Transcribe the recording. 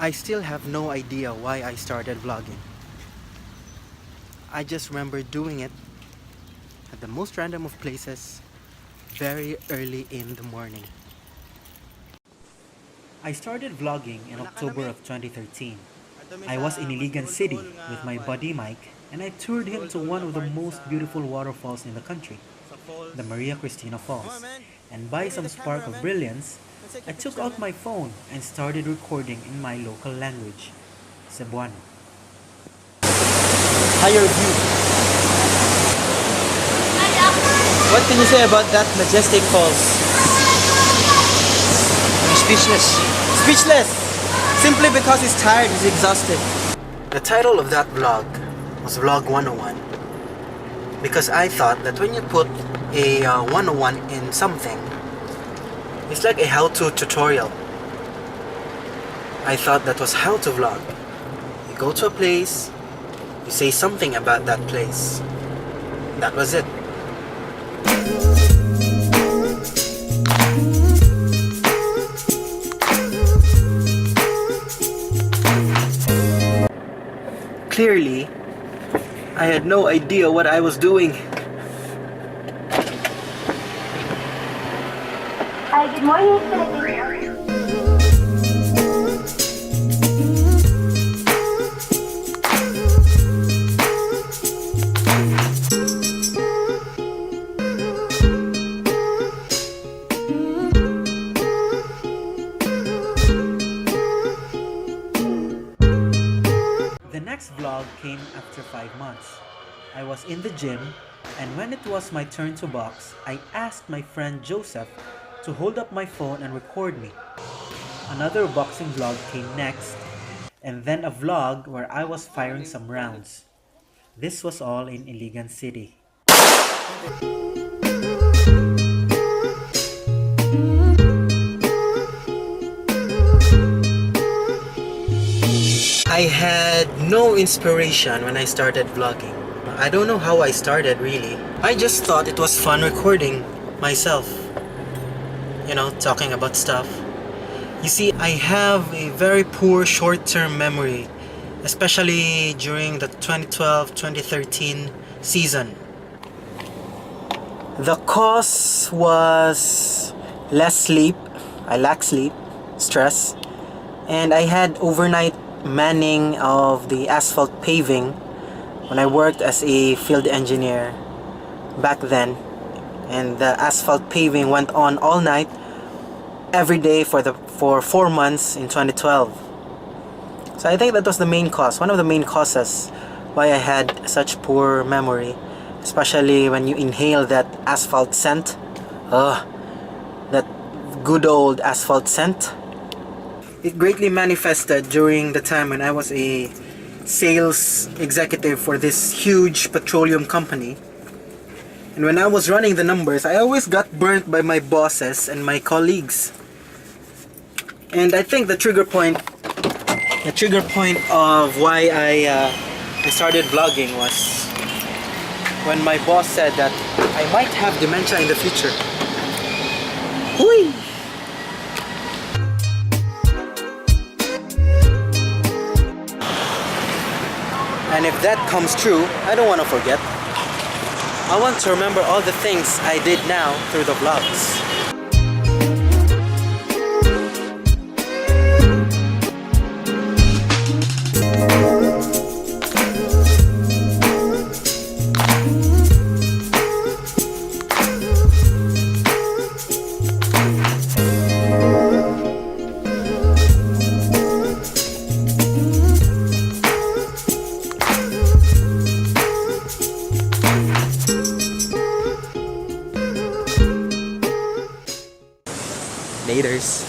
I still have no idea why I started vlogging. I just remember doing it at the most random of places very early in the morning. I started vlogging in October of 2013. I was in Iligan City with my buddy Mike, and I toured him to one of the most beautiful waterfalls in the country, the Maria Cristina Falls. And by some spark of brilliance, I took out my phone and started recording in my local language, Cebuano. Higher view. What can you say about that majestic falls? I'm speechless. Speechless! Simply because he's tired, he's exhausted. The title of that vlog was Vlog 101 because I thought that when you put a 101 in something, it's like a how-to tutorial. I thought that was how to vlog. You go to a place, you say something about that place. That was it. Clearly, I had no idea what I was doing. Hi, good morning, Philippines. The next vlog came after 5 months. I was in the gym, and when it was my turn to box, I asked my friend Joseph to hold up my phone and record me. Another boxing vlog came next, and then a vlog where I was firing some rounds. This was all in Iligan City. I had no inspiration when I started vlogging. I don't know how I started really. I just thought it was fun recording myself. You know, talking about stuff. You see, I have a very poor short-term memory, especially during the 2012-2013 season. The cause was less sleep. I lacked sleep, stress, and I had overnight manning of the asphalt paving when I worked as a field engineer back then, and the asphalt paving went on all night every day for 4 months in 2012. So I think that was the main cause, one of the main causes why I had such poor memory, especially when you inhale that asphalt scent. That good old asphalt scent. It greatly manifested during the time when I was a sales executive for this huge petroleum company. And when I was running the numbers, I always got burnt by my bosses and my colleagues. And I think the trigger point of why I started vlogging was when my boss said that I might have dementia in the future. Hui! And if that comes true, I don't want to forget. I want to remember all the things I did now through the vlogs. Laters.